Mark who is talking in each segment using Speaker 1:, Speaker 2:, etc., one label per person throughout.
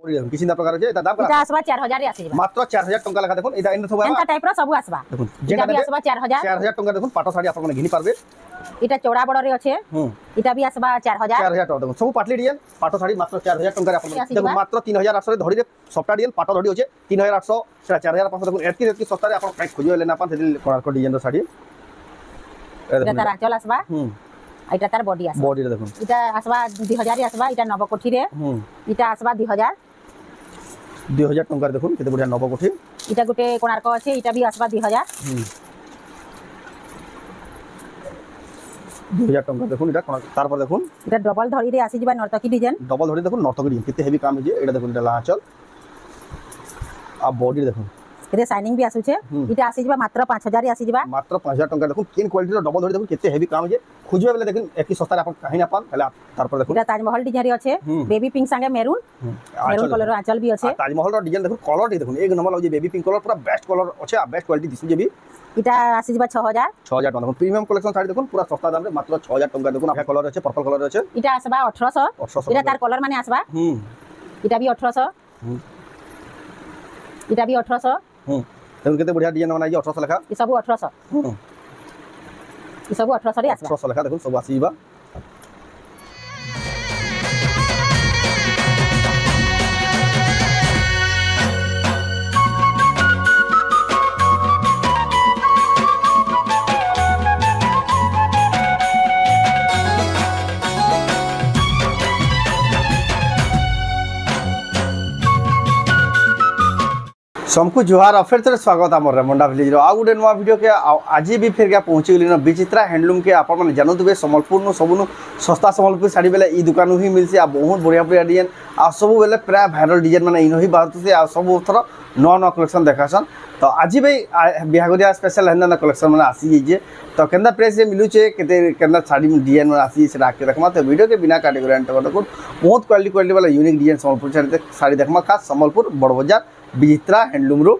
Speaker 1: কি চিন্তা প্রকার আছে এটা দাম
Speaker 2: এটা আসবা 4000 রে আসিবা
Speaker 1: মাত্র 4000 টাকা লেখা দেখুন এটা এন্ড সব
Speaker 2: এন্তা টাইপ র সব আসবা
Speaker 1: দেখুন
Speaker 2: যেটা বি আসবা
Speaker 1: 4000 টাকা দেখুন পাটো শাড়ি আপনারা ঘিনি পারবে
Speaker 2: এটা চৌড়া বড় রে আছে এটা বি আসবা 4000
Speaker 1: টাকা দেখুন সব পাটলি ডিজাইন পাটো শাড়ি মাত্র 4000 টাকা আপনারা দেখুন মাত্র 3800 ধরি রে সবটা ডিজাইন পাটো ধরি আছে 3800 সেটা 4500 দেখুন এতকি সস্তারে আপন কাই খুঁজি হলে না পান সেদিন কোনারকো ডিজাইন শাড়ি
Speaker 2: এটা তার আঁচল আসবা এটা তার বডি আসবা
Speaker 1: বডি দেখুন
Speaker 2: এটা আসবা 2000 রে আসবা এটা নবকোঠি রে এটা আসবা
Speaker 1: 2000 টাকা দেখুন কেতে বড়িয়া নবকোঠি
Speaker 2: এটা গুটে কোনারকো আছে এটা বি আসবা 2000
Speaker 1: 2000 টাকা দেখুন এটা তারপর দেখুন
Speaker 2: এটা ডবল ধরি রে আসি যাবা নর্তকি ডিজাইন
Speaker 1: ডবল ধরি দেখুন নর্তকি ডিজাইন কেতে হেভি কাম হইছে এটা দেখুন এটা লাচল আর বডি দেখুন
Speaker 2: এটা শাইনিং বি আসুছে এটা আসি যাবা মাত্র 5000 রে আসি যাবা
Speaker 1: মাত্র 5000 টাকা দেখুন কিন কোয়ালিটির ডবল ধরি দেখুন কেতে হেভি কাম হইছে খুঁজবে বলে দেখুন একই সস্তারে আপন কাহি না পান তাহলে তারপর দেখুন
Speaker 2: এটা তাজমহল ডিজাইন রে আছে বেবি পিঙ্ক সঙ্গে মেরুন কলর আঁচল বি আছে
Speaker 1: তাজমহল র ডিজাইন দেখুন কলরটি দেখুন এক নম্বর হইছে বেবি পিঙ্ক কলর পুরা বেস্ট কলর আছে আর বেস্ট কোয়ালিটি দিছু যেবি
Speaker 2: এটা আসি যাবা 6000
Speaker 1: টাকা দেখুন প্রিমিয়াম কালেকশন শাড়ি দেখুন পুরা সস্তা দামে মাত্র 6000 টাকা দেখুন আপনি কলর আছে পার্পল কলর আছে
Speaker 2: এটা আসবা 1800 এটা তার কলর মানে আসবা এটা বি 1800 এটা বি 1800
Speaker 1: দেখুন কেতে বড়িয়া ডিজাইন বানাই 1800 লেখা
Speaker 2: এই সব 1800 এই সব 1800 রে আসবা
Speaker 1: 1800 লেখা দেখুন সব আসিবা सबको जुहार और फिर से स्वागत आम रेमुंडा विलेज आ गोटे नुआ वीडियो के आज भी फिर क्या पहुँची गली विचित्रा हैंडलूम के आप जानते सम्बलपुर सबू सस्ता सम्बलपुर शाड़ी बेले ई दुकान ही मिलसे आ बहुत बढ़िया बढ़िया डिजाइन आ सब बेले प्राय भाइराल डिजाइन मैंने इन ही बाहर से सब थर नुआ नुआ कलेक्शन देखासन तो आज भाई बिहागरिया स्पेशल हेन्दा कलेक्शन मैंने आसी जाइए तो केन्दा प्राइस मिलूचे केन्दा शाड़ी डिजाइन मैंने आसी से आके देखमा तो वीडियो के बिना काटे देखो बहुत क्वालिटी वाला यूनिक डिजाइन सम्बलपुर शाड़ी देखमा खास सम्बलपुर बड़ बजार विचित्रा हैंडलूम रू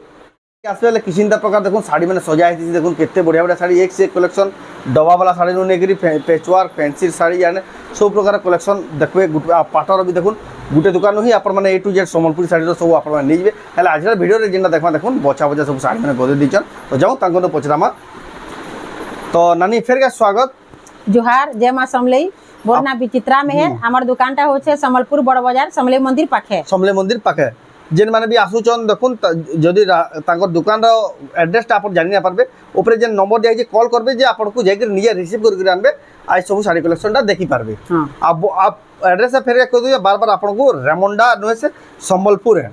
Speaker 1: आसपे किसी प्रकार देखो शाड़ी मैंने सजा है देखो केते बढ़िया बढ़िया शाड़ी एक से एक कलेक्शन डबा वाला शाड़ी नहीं पेचवार्क फैंसी शाड़ी यानी सब प्रकार कलेक्शन देखिए पाटर भी देखो गोटे दुकान ही आप ए टू जेड सम्बलपुर शाड़ी सब आप नहीं आज भिडियो जेनटा देखा देखो बचा बचा सब शाड़ी मैंने गदे दीचन तो जाऊँ तक पचरामा तो नानी फिर क्या स्वागत
Speaker 2: जोहार जय मां समलई बोलना विचित्रा में है हमार दुकानटा होचे सम्बलपुर बड़ बाजार समलई मंदिर पाखे जेन माने भी आसुचन देखुन जदि तांकर दुकान रो एड्रेस ता आपण जानि ना पारबे ऊपर जे नंबर दिया जे कॉल करबे जे आपण को जाके निजे रिसीव करके आनबे आज सब साड़ी कलेक्शन ता देखि पारबे अब आप एड्रेस फेर कह दियो बार बार आपण को रेमुंडा नहे से संबलपुर है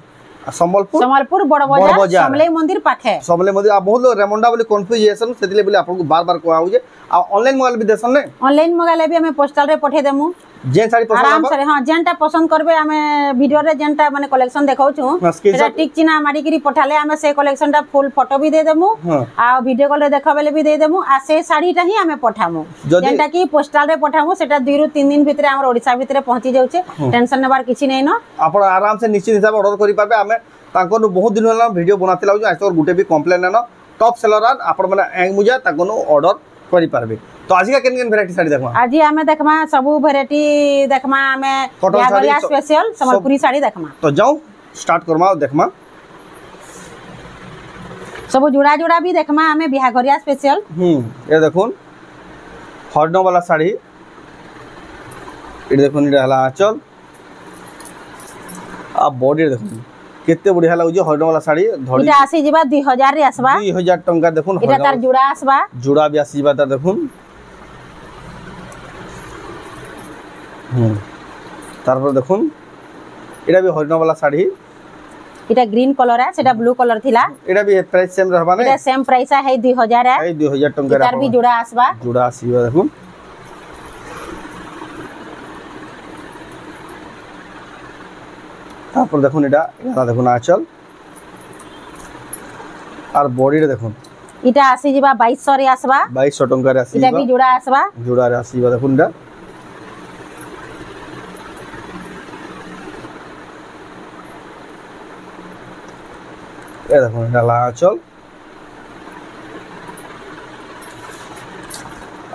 Speaker 2: संबलपुर बड़ बाजार समलई मंदिर पाखे समलई मंदिर आप बहुत लोग रेमुंडा बोली कंफ्यूजन सेतिले बोली आपण को बार बार कहू जे आ ऑनलाइन मोबाइल भी देसन ने ऑनलाइन मोबाइल भी हमें पोस्टल रे पठे देमु
Speaker 1: जेन साड़ी पसंद
Speaker 2: आराम से हां जेनटा पसंद करबे हमें वीडियो रे जेनटा माने कलेक्शन देखाउछु सेटा टिक चिना मारी करी पठाले हमें से कलेक्शन टा फुल फोटो भी दे देमु आ वीडियो कॉल रे देखाबेले भी दे देमु आ से साड़ी टा ही हमें पठामु जेनटा की पोस्टल रे पठामु सेटा 2 रु 3 दिन भितरे हमर ओडिसा भितरे पहुंची जाउचे टेंशन नेबार किछि नै न
Speaker 1: आपण आराम से निश्चित हिसाब ऑर्डर करि पाबे हमें तांको बहुत दिन होला वीडियो बनाते लागु आज तक गुटे भी कंप्लेन न टॉप सेलर आपण माने एंग मुजा ताको ऑर्डर करि पारबे तो आज का केन वैरायटी साड़ी देखमा
Speaker 2: आज हमें देखमा सब वैरायटी देखमा हमें बिहागरिया स्पेशल सम्बलपुरी साड़ी देखमा
Speaker 1: तो जाओ स्टार्ट करमा देखमा
Speaker 2: सब जुड़ा जुड़ा भी देखमा हमें बिहागरिया स्पेशल
Speaker 1: ये देखुन हरनो वाला साड़ी ये देखुन इडा हला आंचल आ बॉडी देखुन केते बढ़िया लागु जे हरनो वाला साड़ी धड़ी
Speaker 2: इटा आसी जिबा 2000 रे आसबा
Speaker 1: 2000 टंका देखुन
Speaker 2: इटा तार जुड़ा आसबा
Speaker 1: जुड़ा भी आसी जिबा तार देखुन तारपर देखुन एटा भी हरनो वाला साड़ी
Speaker 2: इटा ग्रीन कलर है सेटा ब्लू कलर थिला
Speaker 1: एटा भी प्राइस सेम रहबा ने
Speaker 2: एटा सेम प्राइस है 2000 है
Speaker 1: 2000 टंका
Speaker 2: तार भी जुड़ा आसबा
Speaker 1: जुड़ा आसीबा देखुन तारपर देखुन एटा देखुन आंचल और बॉडी रे देखुन
Speaker 2: इटा आसी जिबा 2200 रे आसबा
Speaker 1: 2200 टंका रे आसीबा
Speaker 2: इटा भी जुड़ा आसबा
Speaker 1: जुड़ा रे आसीबा देखुन एटा ए देखुन एटा आंचल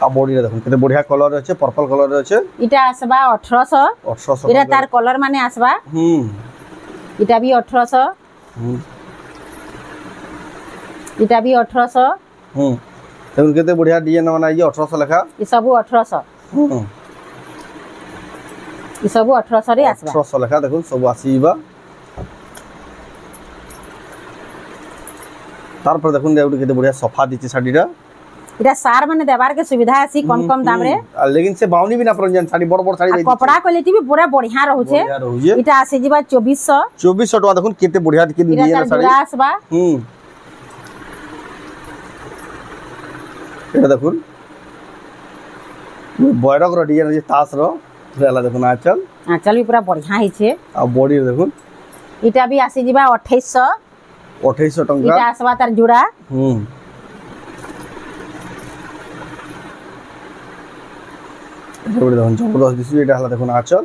Speaker 1: आ बॉडी रे देखुन केते बढ़िया कलर रे छै पर्पल कलर रे छै
Speaker 2: इटा आसबा 1800
Speaker 1: 1800
Speaker 2: इटा तार कलर माने आसबा এটা भी 1800 এটা भी 1800
Speaker 1: देखो केते बढ़िया डिजाइन बना ये 1800 लेखा
Speaker 2: ये सब 1800 ये सब 1800 रे आसबा
Speaker 1: 1800 लेखा देखो सब आसीबा तार पर देखो एउडी केते बढ़िया सोफा दिछि साडीरा
Speaker 2: इटा सार माने देबार के सुविधा आसी कम कम दाम रे
Speaker 1: लेकिन से बाउनी भी ना परंजन साडी बड़ बड़ साडी
Speaker 2: कपड़ा क्वालिटी भी पूरा बढ़िया रहउछे इटा आसी जिबा 2400
Speaker 1: 2400 टका देखो केते बढ़िया के डिजाइन साडी
Speaker 2: इटा आसबा
Speaker 1: এটা দেখুন বয়রক র ডিজাইন আছে তাস র এলা দেখুন আঁচল
Speaker 2: আঁচল भी पूरा बढ़िया हिचे
Speaker 1: आ बॉडी দেখুন
Speaker 2: इटा भी आसी जिबा 2800
Speaker 1: टଙ୍କା
Speaker 2: इटा आसबा तार जुड़ा
Speaker 1: এটা দেখুন জবরদস্ত দিছি এটা হলা দেখুন আঁচল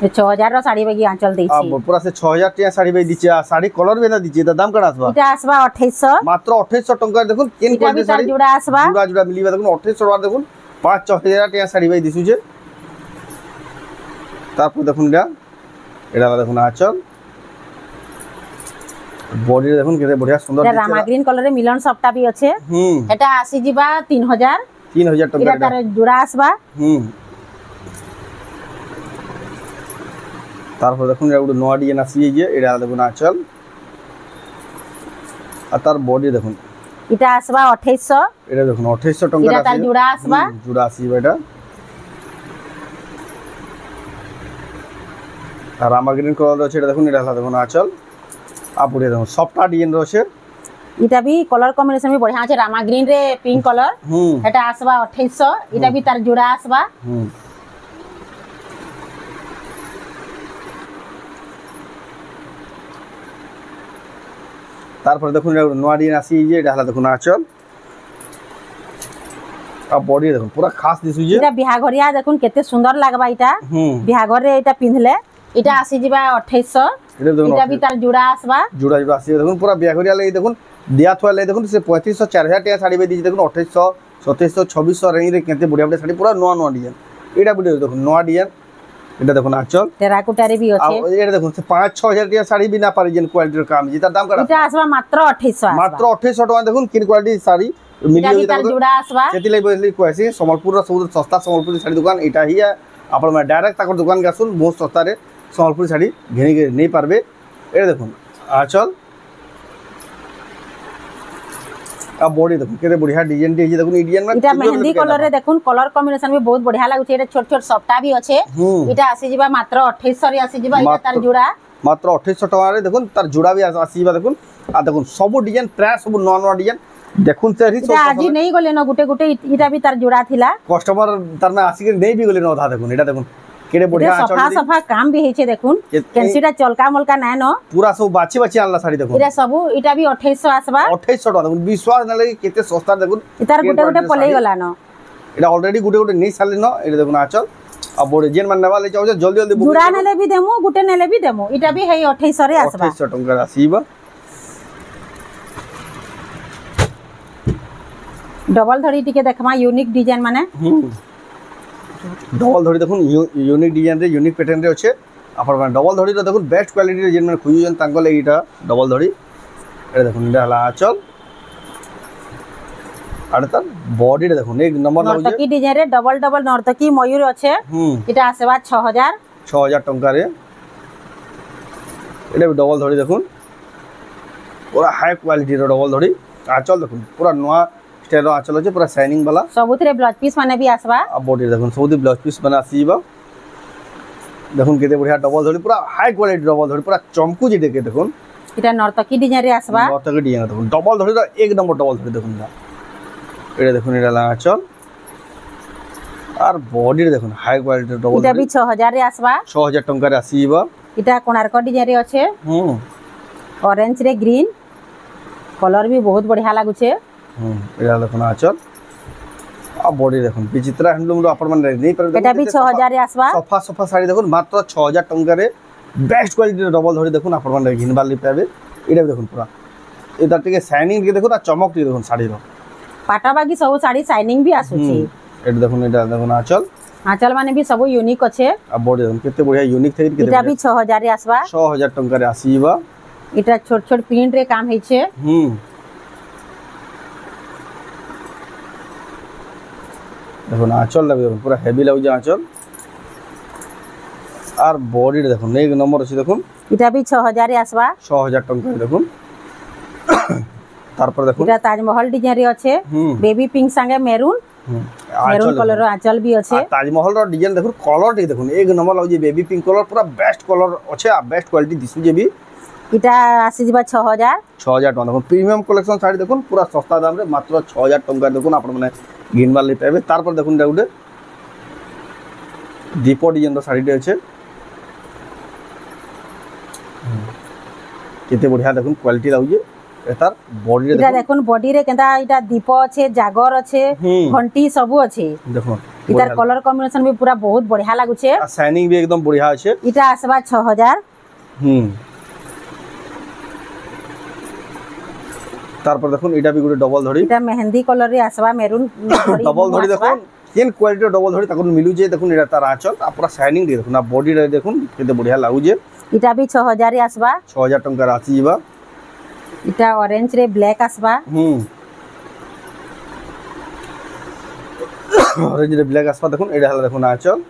Speaker 2: 6000 র साड़ी बेगी आंचल देछि
Speaker 1: पूरा से 6000 टिया साड़ी बे दिछि साड़ी कलर बे ना दिछि त दाम कण आसबा
Speaker 2: इटा आसबा 2800
Speaker 1: मात्र 2800 टଙ୍କା देखुन केन क्वालिटी साड़ी
Speaker 2: जुड़ा आसबा
Speaker 1: जुड़ा मिलिबा देखुन 2800 टका देखुन 5000 टिया साड़ी बे दिसु जे तारपर देखुन এটা দেখুন আঁচল বডি দেখুন কেতে बढ़िया सुंदर
Speaker 2: এটা রামা গ্রিন কলর রে মিলন সবটা भी আছে এটা আসি জিবা 3000
Speaker 1: टଙ୍କା
Speaker 2: এটা তার জোড়া আসবা
Speaker 1: তারপর দেখুন এটা একটা নয়া ডিজাইন আসি এই যে এটা দেখুন আঁচল আর তার বডি দেখুন
Speaker 2: এটা আসবা 2800
Speaker 1: এটা দেখুন 2800 टଙ୍କା
Speaker 2: এটা তার জোড়া আসবা
Speaker 1: জোড়া আসিবা এটা আর রামা গ্রিন কলর আছে এটা দেখুন এটা দেখুন আঁচল আপুরে দেখুন সফটটা ডিজাইন রয়েছে
Speaker 2: এটা भी कलर कॉम्बिनेशन भी बढ़िया আছে রামা গ্রিন রে পিঙ্ক কলর এটা আসবা 2800 এটা भी তার জোড়া আসবা
Speaker 1: তারপরে দেখুন এটা নয়া ডিজাইন আসি যে এটা হলা দেখুন আঁচল আর বডি দেখুন পুরা খাস দিছু যে
Speaker 2: এটা বিহাঘরিয়া দেখুন কেতে সুন্দর লাগবা এটা বিহাঘর রে এটা পিনলে এটা আসি জিবা 2800 এটা भी তার জোড়া আসবা
Speaker 1: জোড়া আসি দেখুন পুরা বিহাঘরিয়া লাগি দেখুন दिया थोड़ा ले देखो से 3500 4000 टिया साड़ी बे दी देखो 2800 2700 2600 रेंज रे केते बढ़िया बढ़िया साड़ी पूरा नवा नवा डिजाइन एटा वीडियो देखो नवा डिजाइन এটা দেখুন আঁচল
Speaker 2: টেরাকোটা রে भी আছে
Speaker 1: এটা দেখুন 5-6000 টিয়া শাড়ি বিনা পারিজেন কোয়ালিটির কাম যেটা দাম করা
Speaker 2: এটা আসবা মাত্র 2800
Speaker 1: মাত্র 2800 টাকা দেখুন কিন কোয়ালিটি শাড়ি মিলি
Speaker 2: এটা তার জোড়া আসবা
Speaker 1: সেটি লাই বলি কইছি সম্বলপুর র সবুজ সস্তা সম্বলপুরি শাড়ি দোকান এটা হি আপন মানে ডাইরেক্ট তাকর দোকান গাসুন বহুত সস্তা রে সম্বলপুরি শাড়ি ঘেনি নেই পারবে এটা দেখুন আঁচল अब बॉडी देखो केते बढ़िया डिजाइन दे देखो ई डिजाइन में
Speaker 2: इटा मेहंदी कलर रे देखुन कलर कॉम्बिनेशन भी बहुत बढ़िया लागुचे एटा छोट छोट सफ्टा भी আছে इटा आसी जिबा मात्र 2800 रे आसी जिबा इटा तार जुड़ा
Speaker 1: मात्र 2800 टका रे देखुन तार जुड़ा भी आसी जिबा देखुन आ देखुन सब डिजाइन प्राय सब नवा नवा डिजाइन देखुन से री
Speaker 2: इटा आज नहीं गले न गुटे गुटे इटा भी तार जुड़ा थिला
Speaker 1: कस्टमर तार में आसी के नहीं भी गले न आधा देखुन एटा देखुन केडे बढ़िया
Speaker 2: सफा सफा काम भी हेचे देखुन कैंसीटा चलका मलका नाय न
Speaker 1: पूरा सब बाची बाची आनला साड़ी देखुन
Speaker 2: इटा सब इटा भी 2800 आसबा
Speaker 1: 2800 टका देखुन विश्वास न लगे केते सस्ता देखुन
Speaker 2: इतार गुटे गुटे पलई गला न
Speaker 1: एटा ऑलरेडी गुटे गुटे नहीं साले न एटा देखुन आचल अब बोर्ड जेन मन नवा ले चाहो जल्दी जल्दी
Speaker 2: जुड़ा नेले भी देमु गुटे नेले भी देमु इटा भी हे 2800 रे आसबा
Speaker 1: 2800 टका आसीबा
Speaker 2: डबल धड़ी टिके देखमा यूनिक डिजाइन माने
Speaker 1: डबल धड़ी देखुन यूनिक डिजाइन रे यूनिक पैटर्न रे अछि अपन माने डबल धड़ी रे देखुन बेस्ट क्वालिटी रे जेन माने खुजन तांको ले इटा डबल धड़ी ए देखुन इटा हला आचल आडता बॉडी रे देखुन एक नंबर लाउजे
Speaker 2: नर्तकी डिजाइन रे डबल डबल नर्तकी मयूर अछि इटा आसेबा 6000
Speaker 1: टका रे एटा डबल धड़ी देखुन पूरा हाई क्वालिटी रो डबल धड़ी आचल देखुन पूरा नवा स्टाइल आचल अछि पूरा शाइनिंग वाला
Speaker 2: सबुथरे ब्लाउज पीस माने भी आसबा
Speaker 1: अब बॉडी देखुन सबुथि ब्लाउज पीस बना आसीबा देखुन केते बढ़िया डबल धड़ी पूरा हाई क्वालिटी डबल धड़ी पूरा चमकू जे देखे देखुन
Speaker 2: इटा नर्तकी डिजाइन रे आसबा
Speaker 1: नर्तकी डिजाइन देखुन डबल धड़ी रो एक नंबर डबल धड़ी देखुन एटा देखुन एटा ला आचल और बॉडी रे देखुन हाई क्वालिटी डबल
Speaker 2: इटा भी 6000 रे आसबा
Speaker 1: 6000 टका रे आसीबा
Speaker 2: इटा कोणार्क डिजाइन रे अछि ऑरेंज रे ग्रीन कलर भी बहुत बढ़िया लागुचे
Speaker 1: एटा देखुन आचल आ बॉडी देखुन विचित्रा हैंडलूम रो अपन मन नहीं पर
Speaker 2: एटा भी 6000 रे आसबा
Speaker 1: सफा सफा साड़ी देखुन मात्र 6000 टका रे बेस्ट क्वालिटी डबल धड़ी देखुन अपन मन घिनबाली पाबे एटा देखुन पूरा एटा टिके शाइनिंग के देखुन आ चमक टिके देखुन साड़ी रो
Speaker 2: पाटा बागी सब साड़ी शाइनिंग भी आसुची
Speaker 1: एटा देखुन आचल
Speaker 2: आंचल माने भी सब यूनिक अच्छे
Speaker 1: आ बॉडी देखो केते बढ़िया यूनिक थे केते
Speaker 2: इटा भी 6000 रे आसबा
Speaker 1: 6000 टंका रे आसीबा
Speaker 2: इटा छोट छोट प्रिंट रे काम है छे
Speaker 1: देखो आंचल लगे देखो पूरा हेवी लागु जे आंचल आर बॉडी देखो एक नंबर अछि देखो
Speaker 2: इटा भी 6000 रे आसबा
Speaker 1: 6000 टंका देखो तार पर देखो
Speaker 2: इटा ताजमहल डिजाइन रे अच्छे बेबी पिंक संगे मेरून मेरून कलर आंचल भी अच्छे
Speaker 1: ताजमहल रो डिजाइन देखो कलर टे देखो एक नंबर लागु जे बेबी पिंक कलर पूरा बेस्ट कलर अच्छे आ बेस्ट क्वालिटी दिसु जे भी
Speaker 2: इटा आसी जिबा 6000
Speaker 1: टका देखो प्रीमियम कलेक्शन साड़ी देखो पूरा सस्ता दाम रे मात्र 6000 टंका देखो आपण माने गिनबार ले पाबे तार पर देखो गुटे दीप डिजाइन रो साड़ी टे अच्छे केते बढ़िया देखो क्वालिटी लागु जे एतार बॉडी रे
Speaker 2: इटा देखो बॉडी रे केंदा इटा दीप अच्छे जागर अच्छे घंटी सब अच्छे
Speaker 1: देखो
Speaker 2: इटार कलर कॉम्बिनेशन भी पूरा बहुत बढ़िया लागु छे
Speaker 1: आ शाइनिंग भी एकदम बढ़िया अच्छे
Speaker 2: इटा आसबा 6000
Speaker 1: तार पर देखो इटा भी गुटे डबल धड़ी
Speaker 2: इटा मेहंदी कलर रे आसबा मेरून
Speaker 1: डबल धड़ी देखो केन क्वालिटी डबल धड़ी ताको मिलु जे देखो इटा तार आंचल आ पूरा शाइनिंग दे देखो ना बॉडी रे देखो केते बढ़िया लागु जे
Speaker 2: इटा भी 6000 रे आसबा
Speaker 1: 6000 टंका रासी जीवा
Speaker 2: इटा ऑरेंज रे ब्लैक आसबा
Speaker 1: ऑरेंज रे ब्लैक आसबा देखो एडा हला देखो आंचल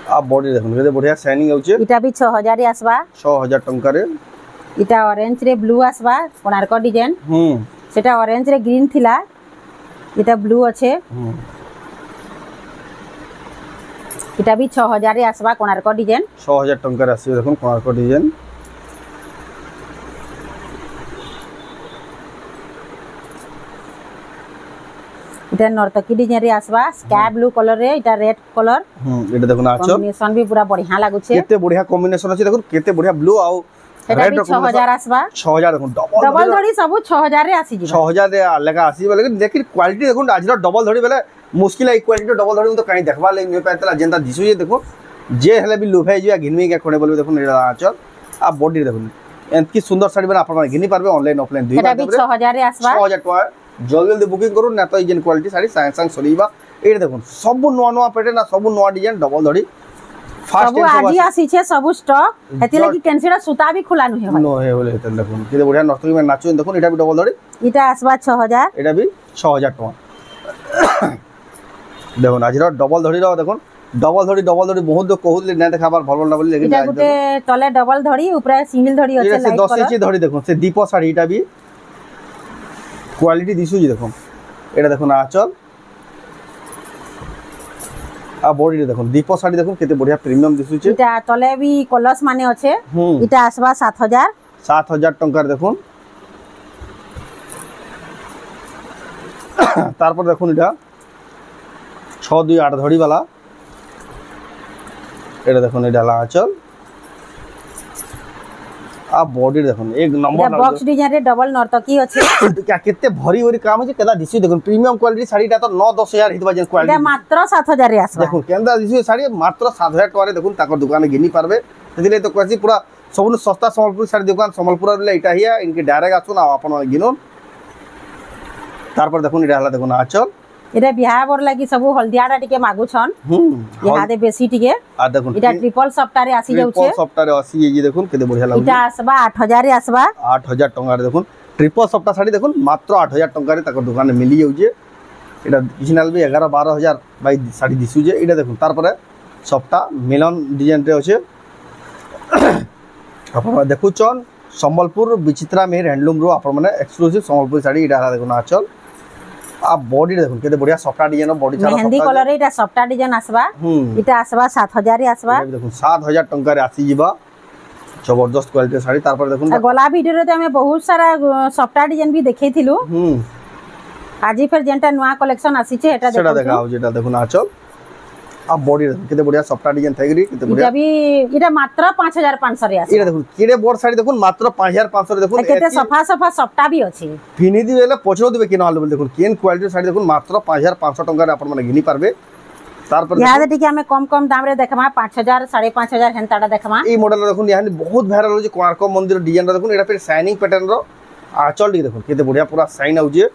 Speaker 1: आ बॉडी देखो केते बढ़िया शाइनिंग आउचे
Speaker 2: इटा भी 6000 रे आसबा
Speaker 1: 6000 टंका रे
Speaker 2: इटा ऑरेंज रे ब्लू आसबा कोणार्क डिजाइन सेटा ऑरेंज रे ग्रीन थिला इटा ब्लू अच्छे इटा भी 6000 रे आसबा कोणार्क डिजाइन
Speaker 1: 6000 टंका रे आसी देखो कोणार्क डिजाइन
Speaker 2: इटा नर्तकी डिजाइन रे आसबा स्काई ब्लू कलर रे इटा रेड कलर
Speaker 1: एटा देखो आंचल
Speaker 2: कॉम्बिनेशन भी पूरा बढ़िया लागु छे
Speaker 1: केते बढ़िया कॉम्बिनेशन अछि देखो केते बढ़िया ब्लू आउ
Speaker 2: रेड 6000 आसबा
Speaker 1: 6000 देखो
Speaker 2: डबल धड़ी सब 6000 रे आसी जिबा
Speaker 1: 6000 रे लेका आसी लेकिन देखि क्वालिटी देखो आज डबल धड़ी बेले मुश्किल है क्वालिटी डबल धड़ी तो कहीं देखबा ले नै पातला जेंता दिसु ये देखो जे हेले भी लोभाई जिया घिनमी के खणे बोलबे देखो एटा आंचल आ बॉडी देखो एंत की सुंदर साड़ी बना आपण घिनी पारबे ऑनलाइन ऑफलाइन दुई
Speaker 2: बार 6000 रे आसबा
Speaker 1: 6000 टका जल्दी जल्दी बुकिंग करू ना तो इजन क्वालिटी साड़ी संग संग सलीबा एटा देखो सब नुवा नुवा पैटर्न सब नुवा डिजाइन डबल धड़ी
Speaker 2: सब आजी आसी छे सब स्टॉक हेति लगी कैंसिडा सुता भी खुला न है
Speaker 1: नो है बोले हेते देखो केते बढ़िया नर्तकी में नाचो देखो एटा भी डबल धड़ी
Speaker 2: इटा आसबा 6000
Speaker 1: एटा भी 6000 टका देखो आज डबल धड़ी रो देखो डबल धड़ी बहुत लोग कहउले ना देखाबार भल भल बोली लेकिन
Speaker 2: इटा गुटे तले डबल धड़ी ऊपर सिंगल धड़ी अछि लाइट कलर
Speaker 1: 10 इंच धड़ी देखो से दीप साड़ी एटा भी क्वालिटी दिसु जी देखो एटा देखो ना आंचल आ बॉडी रे देखो दीप साड़ी देखो केते बढ़िया प्रीमियम दिसु छे
Speaker 2: इटा तले भी कलर्स माने अछि इटा आसबा 7000
Speaker 1: टंका देखो तार पर देखो इटा 628 धड़ी वाला एटा देखो एटा आंचल आ बॉडी देखो एक नंबर
Speaker 2: इटा बॉक्स डिजाइन रे डबल नर्तकी अछि
Speaker 1: क्या केते भरी भरी काम अछि केदा दिसु देखो प्रीमियम क्वालिटी साड़ी ता तो 9-10 हितबा जे क्वालिटी
Speaker 2: इटा मात्र 7000 रे आसबा
Speaker 1: देखो केंदा दिसु साड़ी मात्र 7000 टका रे देखो ताको दुकान गिनी पारबे सेदिले तो कहसी पूरा सबनु सस्ता संबलपुर साड़ी दुकान संबलपुर रे इटा हिया इनके डायरेक्ट आसुन आ अपन गिनो तार पर देखो इटा हला देखो ना आंचल
Speaker 2: इटा बियाह बर लागि सब हल्दियाडा टिके मागु छन इहादे बेसी टिके
Speaker 1: आ देखो
Speaker 2: इटा ट्रिपल सप्ताह रे आसी जाउ छे
Speaker 1: ट्रिपल सप्ताह रे आसी जे देखो केते बढ़िया लागु
Speaker 2: इटा आसबा 8000 रे आसबा
Speaker 1: 8000 टका रे देखो ट्रिपल सप्ताह साड़ी देखो मात्र 8000 टका रे ताको दुकान में मिली जाउ जे एटा ओरिजिनल भी 11-12 बाई साड़ी दिसु जे एटा देखो तार पर सप्ताह मिलन डिजाइन रे अछि अपन देखु चन संबलपुर विचित्रा मेहर हैंडलूम रो अपन माने एक्सक्लूसिव संबलपुर साड़ी एटा देखो ना आंचल आ बॉडी देखो केते बढ़िया सफ्टा डिजाइन बॉडी चारा
Speaker 2: मेहंदी कलर एटा सफ्टा डिजाइन आसबा इटा आसबा 7000 रे आसबा
Speaker 1: देखो 7000 टंका रे आसी जीवा जबरदस्त क्वालिटी साड़ी तार पर देखो
Speaker 2: गला वीडियो रे हमें बहुत सारा सफ्टा डिजाइन भी देखैथिलु आजी फिर जेंटा नवा कलेक्शन आसी छे एटा
Speaker 1: सेटा देखाओ जेटा देखो ना आंचल आ बॉडी देखो केते बढ़िया सफ्टा डिजाइन थाइगरी केते बढ़िया
Speaker 2: इटा भी इटा मात्र 5500 रे आसी
Speaker 1: इटा देखो केडे बोर्ड साड़ी देखो मात्र 5500 रे देखो
Speaker 2: केते सफा सफा सफ्टा भी अछि
Speaker 1: फिनी दी बेले पछरो दिबे कि नहले देखो केन क्वालिटी साड़ी देखो मात्र 5500 टका रे अपन माने घिनी पारबे तार पर
Speaker 2: याद टिके हमें कम कम दाम रे देखमा 5000 5500 हेंताडा देखमा
Speaker 1: ई मॉडल देखो यानी बहुत वायरल हो जे कोणार्क मंदिर डिजाइन देखो एटा फिर शाइनिंग पैटर्न रो आंचल टी देखो केते बढ़िया पूरा शाइन आउ जे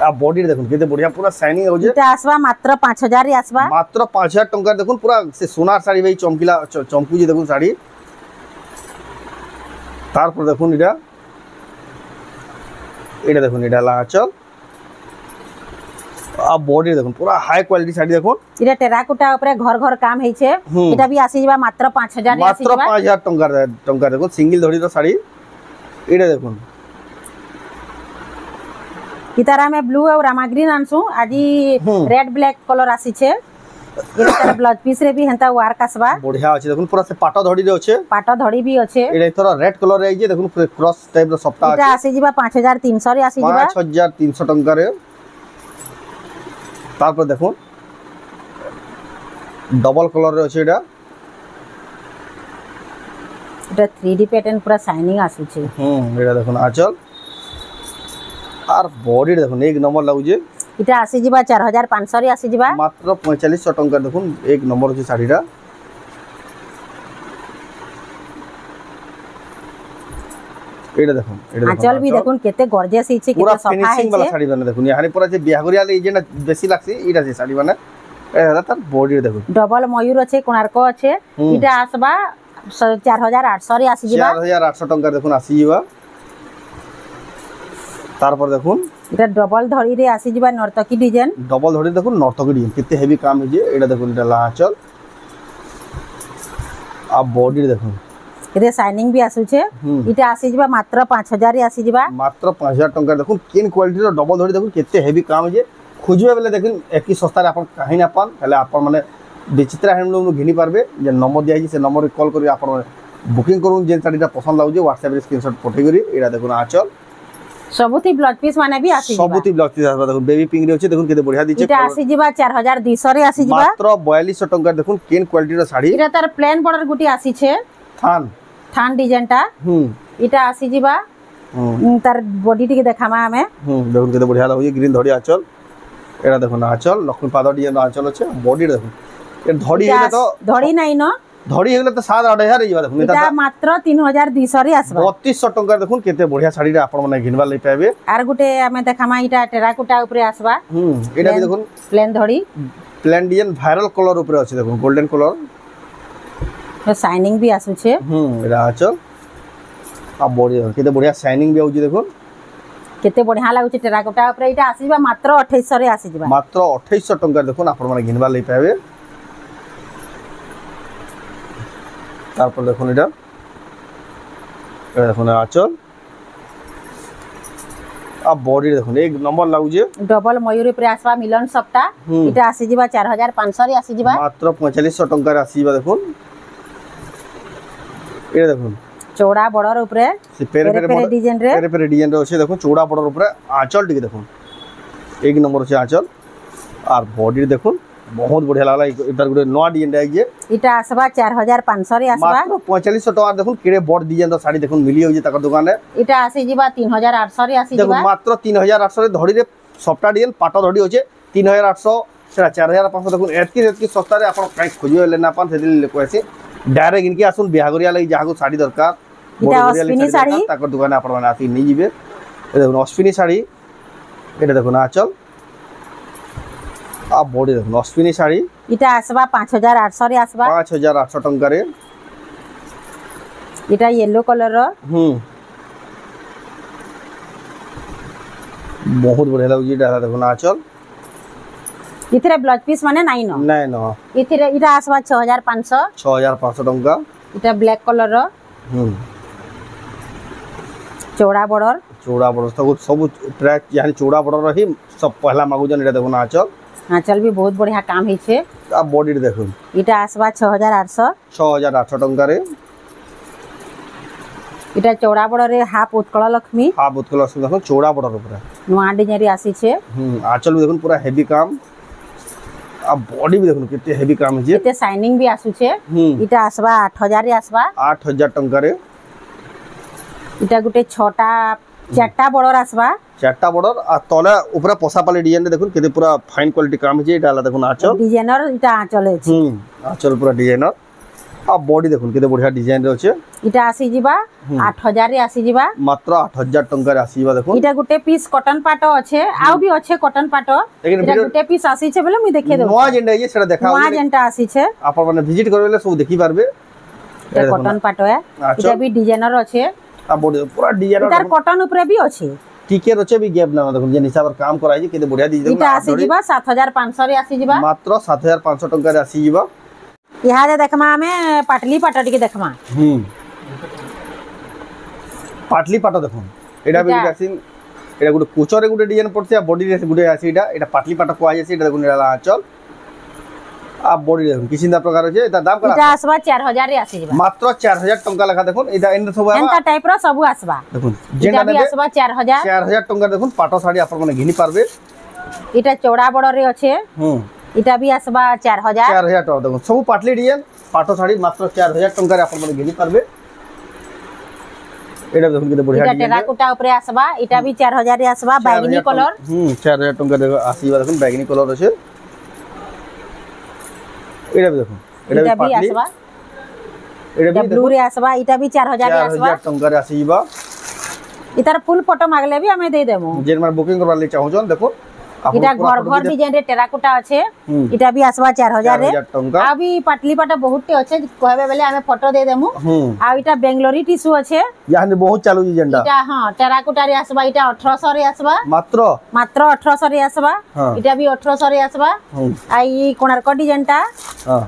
Speaker 1: आ बॉडी देखो केते बढ़िया पूरा शाइनिंग हो जे
Speaker 2: এটা আসবা মাত্র 5000 রে আসবা
Speaker 1: मात्र 5000 टंका देखो पूरा से सोनार साड़ी भाई चमकीला चमकू जे देखो साड़ी तारपर देखो এটা এটা দেখো এটা লাচল आ बॉडी देखो पूरा हाई क्वालिटी साड़ी देखो
Speaker 2: এটা টেরাকোটা উপরে ঘর ঘর কাম হইছে এটা भी আসি যাবা মাত্র 5000 রে আসি
Speaker 1: मात्र
Speaker 2: যাবা
Speaker 1: 5000 टंका देखो सिंगल धड़ी रो साड़ी এটা দেখো
Speaker 2: इतारा में ब्लू और रामा ग्रीन आनसु आजी रेड ब्लैक कलर आसी छे एटा ब्लाउज पीस रे भी हेंता वार कासबा
Speaker 1: बढ़िया अछि देखो पूरा से पाटा धड़ी रे अछि
Speaker 2: पाटा धड़ी भी अछि
Speaker 1: एटा थोड़ा रेड कलर रे जे देखो क्रॉस टाइप रो सप्ताह
Speaker 2: एटा आसी जिबा 5300 रे आसी जिबा
Speaker 1: 5300 टंका रे तारपर देखो डबल कलर रे अछि एटा
Speaker 2: 3D पैटर्न पूरा शाइनिंग आसु छे
Speaker 1: एटा देखो आचल আর বডি দেখুন এক নম্বর লাগুছে
Speaker 2: এটা আসি জিবা 4500 রে আসি জিবা
Speaker 1: মাত্র 4500 টাকা দেখুন এক নম্বর আছে শাড়িটা এটা দেখুন এটা দেখুন
Speaker 2: আঁচল भी দেখুন কেতে গর্জিয়াস হইছে
Speaker 1: পুরা
Speaker 2: কেতে সফা
Speaker 1: ফিনিশিং वाला
Speaker 2: হইছে
Speaker 1: শাড়ি বানা দেখুন ইয়ানি পুরা যে বিয়া করিয়া লে যেটা বেশি লাগছে এটা যে শাড়ি বানা এটা তার বডি দেখুন
Speaker 2: ডবল ময়ূর আছে কোণার্ক আছে এটা আসবা 4800 রে আসি জিবা
Speaker 1: 4800 টাকা দেখুন আসি যাবা তারপর দেখুন
Speaker 2: এটা ডবল ধড়ি রে আসি জিবা নর্তকী ডিজাইন
Speaker 1: ডবল ধড়ি দেখুন নর্তকী ডিজাইন কেতে হেভি কাম হইছে এটা দেখুন এটা লাচল आ बॉडी দেখুন
Speaker 2: এতে শাইনিং भी আসুছে এটা আসি জিবা মাত্র 5000 রে আসি জিবা
Speaker 1: মাত্র 5000 টাকা দেখুন কেন কোয়ালিটির ডবল ধড়ি দেখুন কেতে হেভি কাম হইছে খুঁজবে বেলে দেখুন একই সস্তারে আপন কাহি না পান তাহলে আপন মানে বিচিত্রা হ্যান্ডলুম ঘিনি পারবে যে নম্বর দিয়াছি সে নম্বরে কল করি আপন বুকিং করুন যে শাড়িটা পছন্দ লাগুছে WhatsApp রে স্ক্রিনশট পঠাই করি এটা দেখুন আচল
Speaker 2: सबुती ब्लाउज पीस माने भी आसी जिबा
Speaker 1: सबुती ब्लाउज पीस आसबा देखुन बेबी पिंक रे अछि देखुन केते बढ़िया दिचे
Speaker 2: এটা আসি जिबा 4200 रे आसी जिबा
Speaker 1: मात्र 4200 टंका देखुन केन क्वालिटी रो साड़ी
Speaker 2: এটা তার প্লেন বর্ডার গুটি আসি ছে
Speaker 1: থান
Speaker 2: থান ডিজাইনটা এটা আসি जिबा তার বডি টিকে দেখামা আমি
Speaker 1: দেখুন কেতে बढ़िया লাগছে গ্রিন ধড়ি আঁচল এটা দেখুন আঁচল লক্ষ্মী পাদ ডিজাইন আঁচল আছে বডি দেখুন এর ধড়ি হেলে তো
Speaker 2: ধড়ি নাই ন
Speaker 1: ধড়ি হেলে তো 7-8000 যাবা দেখুন
Speaker 2: এটা মাত্র 3200 রে আসবা
Speaker 1: 3200 টাকা দেখুন কেতে बढ़िया শাড়িটা আপন মানে ঘিনবা লই পাবে
Speaker 2: আর গুটে আমি দেখামা এটা টেরাকোটা উপরে আসবা
Speaker 1: এটা भी দেখুন
Speaker 2: প্লেন ধড়ি
Speaker 1: প্লেন ডিজাইন ভাইরাল কলর উপরে আছে দেখুন গোল্ডেন কলর
Speaker 2: শাইনিং भी আসুছে
Speaker 1: এটা আঁচল आ बॉडी केते बढ़िया शाइनिंग भी आउची देखुन
Speaker 2: केते बढ़िया लागुचे टेराकोटा उपरे এটা আসিবা মাত্র 2800 রে আসি जिबा
Speaker 1: मात्र 2800 টাকা দেখুন আপন মানে ঘিনবা লই পাবে তারপর দেখুন এটা দেখুন আঁচল आ बॉडी দেখুন এক নম্বর লাগুছে
Speaker 2: ডবল ময়ূর উপরে আসবা মিলন সপ্তাহ এটা আসি जिबा 4500 রে আসি जिबा
Speaker 1: মাত্র 4500 টাকা আসিবা দেখুন এটা দেখুন
Speaker 2: চৌড়া বড়র উপরে
Speaker 1: সে পেরে পেরে
Speaker 2: ডিজাইন রে
Speaker 1: পেরে পেরে ডিজাইন রে আছে দেখুন চৌড়া বড়র উপরে আঁচল টিকে দেখুন এক নম্বর আছে আঁচল আর বডি দেখুন बहुत बढ़िया लागला इधर गुडे नवा डिजाइन रे जे
Speaker 2: এটা আসবা 4500 রে আসবা
Speaker 1: मात्र 4500 টাকা দেখুন কেড়ে বড় ডিজাইন র শাড়ি দেখুন মিলি হইছে তাকর দোকানে
Speaker 2: এটা আসি जिबा 3800 রে আসি
Speaker 1: দেখুন
Speaker 2: जिबा
Speaker 1: মাত্র 3800 রে ধড়ি রে সফটা ডিজাইন পাটা ধড়ি হচ্ছে 3800 সেটা 4500 দেখুন এতকি সস্তারে আপন কাই খুঁজিবে লে না পান সেদিন কইছে ডাইরেক্ট ইনকি আসুন বিহাগরিয়া লাগি যাহাকো শাড়ি দরকার
Speaker 2: এটা অশ্বিনী শাড়ি
Speaker 1: তাকর দোকানে আপন মানে আসি নিয়ে যাবে এই দেখুন অশ্বিনী শাড়ি এটা দেখুন আঁচল आ बॉडी देखুন অশ্বিনী শাড়ি
Speaker 2: এটা আসবা 5800 রে আসবা
Speaker 1: 5800 টাকা রে
Speaker 2: এটা येलो कलर रो
Speaker 1: बहुत बढ़िया लाଗୁଛି এটা দেখুন আঁচল
Speaker 2: ইথরে ব্লাউজ পিস মানে নাই ন
Speaker 1: নাই ন
Speaker 2: ইথরে এটা আসবা 6500
Speaker 1: 6500 টাকা
Speaker 2: এটা ব্ল্যাক কলর रो চৌড়া বর্ডর
Speaker 1: सब ट्रैक यानी चौड़ा बॉर्डर रही सब पहला मागुजन এটা দেখুন আঁচল
Speaker 2: आंचल भी बहुत बढ़िया काम है
Speaker 1: आ बॉडी देखुन
Speaker 2: এটা আসবা 6800
Speaker 1: 6800 টাকা রে
Speaker 2: এটা চৌড়া বড়রে হাফ উৎকল লক্ষ্মী
Speaker 1: হাফ উৎকল লক্ষ্মী দেখুন চৌড়া বর্ডর উপরে
Speaker 2: নয়া ডিজাইন আসিছে
Speaker 1: আঁচল भी দেখুন पूरा हेवी काम आ बॉडी भी देखुन केते हेवी काम है
Speaker 2: এতে শাইনিং भी আসুছে এটা আসবা 8000 রে আসবা
Speaker 1: 8000 টাকা রে
Speaker 2: এটা গুটে ছটা চারটা বড়র আসবা
Speaker 1: চারটা বর্ডর আর তলে উপরে পসাপালি ডিজাইন দেখুন কেতে পুরা ফাইন কোয়ালিটি কাম হইছে এটা আলা দেখুন আঁচল
Speaker 2: ডিজাইনার এটা আঁচল আছে
Speaker 1: আঁচল পুরা ডিজাইনার आ बॉडी देखुन केते बढ़िया डिजाइन रे अछि
Speaker 2: इटा आसी जिबा 8000 रे आसी जिबा
Speaker 1: मात्र 8000 टंका रे आसीबा देखुन
Speaker 2: इटा गुटे पीस कॉटन पाटो अच्छे आउ भी अच्छे कॉटन पाटो इटा गुटे पीस आसी छे बोले मुई देखै दो
Speaker 1: नवा जेंडा ये सेटा देखा
Speaker 2: नवा जेंटा आसी छे
Speaker 1: आपण माने विजिट करबेले सब देखि पारबे
Speaker 2: इटा कॉटन पाटो है इटा भी डिजाइनर अच्छे
Speaker 1: आ बॉडी पूरा डिजाइनर
Speaker 2: इटा कॉटन ऊपर भी अच्छे
Speaker 1: टीके रचे भी गैप ना देखुन जे हिसाब काम कराई केते बढ़िया दी
Speaker 2: इटा आसी जिबा 7500 रे आसी जिबा
Speaker 1: मात्र 7500 टंका रे आसी जिबा
Speaker 2: यहाँ दे देखमा हमें पाटली पाटो टिके देखमा
Speaker 1: पाटली पाटो देखुन एडा भी वैक्सीन एडा गुटे कोचरे गुटे डिजाइन पड़ছে आ बॉडी रे गुटे आसी एडा पाटली पाटो को आसी एडा देखुन एडा आंचल आ बॉडी देखुन किसिंदा प्रकार छै एटा दाम करा
Speaker 2: इटा आसबा 4000 रे आसी जिबा
Speaker 1: मात्र 4000 टंका लखा देखुन एडा एन सब
Speaker 2: एंता टाइप रो सब आसबा
Speaker 1: देखुन
Speaker 2: जेंडा भी आसबा 4000
Speaker 1: टंका देखुन पाटो साड़ी आपण माने घिनी पारबे
Speaker 2: इटा चौड़ा बड़ रे अच्छे इटा भी आसबा 4000
Speaker 1: टका देखुन सब पाटली डिजाइन पाटो साड़ी मात्र 4000 टंका रे आपण माने घिनी पारबे एडा देखुन केते बढ़िया
Speaker 2: इटा टेराकोटा ऊपर आसबा इटा भी 4000 रे आसबा बैगनी कलर
Speaker 1: 4000 टंका देखो आसीबा देखुन बैगनी कलर अछि एडा भी देखुन
Speaker 2: इटा भी आसबा एडा ब्लू रे आसबा इटा भी 4000 रे आसबा
Speaker 1: 4000 टंका रे आसीबा
Speaker 2: इतार फुल फोटो मागले भी हमें दे देमु
Speaker 1: जेन मार बुकिंग करबा ले चाहू जन देखो
Speaker 2: इटा घर डिजाइन रे टेराकोटा अच्छे इटा भी आसबा 4000 रे आ भी पाटली पाटा बहुत टे अच्छे कहबे बेले हमें फोटो दे देमु आ इटा बेंगलोरी टिश्यू अच्छे
Speaker 1: यानी बहुत चालू जेंडा
Speaker 2: इटा हां टेराकोटा रे आसबा इटा 1800 रे आसबा
Speaker 1: मात्र
Speaker 2: 1800 रे आसबा इटा भी 1800 रे आसबा आ ई कोणार्क डिजाइनटा हां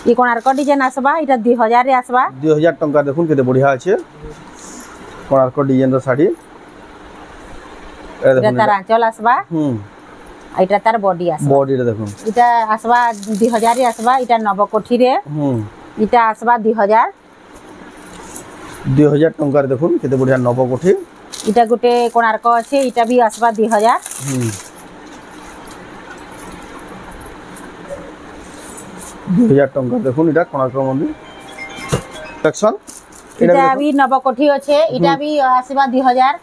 Speaker 2: ई कोणार्क डिजाइन आसबा इटा 2000 रे आसबा
Speaker 1: 2000 टंका देखुन केते बढ़िया আছে कोणार्क डिजाइन रो साड़ी
Speaker 2: इटा तार आंचल आसबा इटा तार बॉडी आसबा
Speaker 1: बॉडी रे देखुन
Speaker 2: इटा आसबा 2000 रे आसबा इटा नवकोठी रे इटा आसबा 2000
Speaker 1: टंका रे देखुन केते बढ़िया नवकोठी
Speaker 2: इटा गुटे कोणार्क আছে इटा भी आसबा 2000
Speaker 1: 2000 टंका देखुन इटा कोणार्क मंदिर सेक्शन
Speaker 2: इटा भी नवकोठी আছে इटा भी आसबा 2000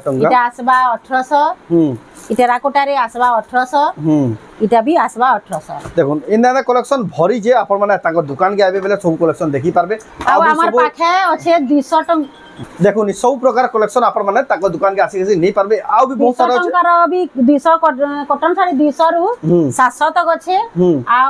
Speaker 1: टंका
Speaker 2: इटा आसबा 1800 इटा राकोटा रे आसबा 1800 इटा भी आसबा 1800
Speaker 1: देखुन इना कलेक्शन भरी जे आपण माने ताको दुकान के आबे बेले सब कलेक्शन देखि पारबे
Speaker 2: आ हमर पाखे আছে 200 टंका
Speaker 1: देखो नि सब प्रकार कलेक्शन आपण माने ताको दुकान के आसी नहीं पारबे आ भी बहुत सारा
Speaker 2: टंका भी 200 कॉटन साड़ी 200 रु 700 तक अच्छे आ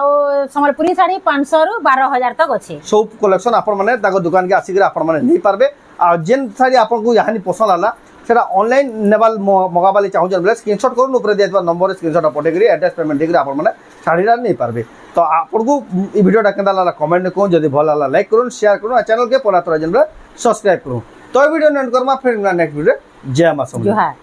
Speaker 2: संबलपुरी साड़ी 500 रु 12000 तक अच्छे
Speaker 1: सब कलेक्शन आपण माने ताको दुकान के आसी आपण माने नहीं पारबे आ जेन साड़ी आपण को यानी पसंद आला सेटा ऑनलाइन नेबाल मगाबाली चाहू जन बोले स्क्रीनशॉट करू ऊपर दिया नंबर स्क्रीनशॉट पठे करी एड्रेस पेमेंट देकरी आपण माने साड़ीरा नहीं पारबे तो आपण को ई वीडियोटा केनदा लाला कमेंट को जदी भल लाला लाइक करू शेयर करू आ चैनल के परातर जन सब्सक्राइब करू तो वीडियो एंड करमा फिर नेक्स्ट वीडियो जय मां समझ
Speaker 2: जोहार।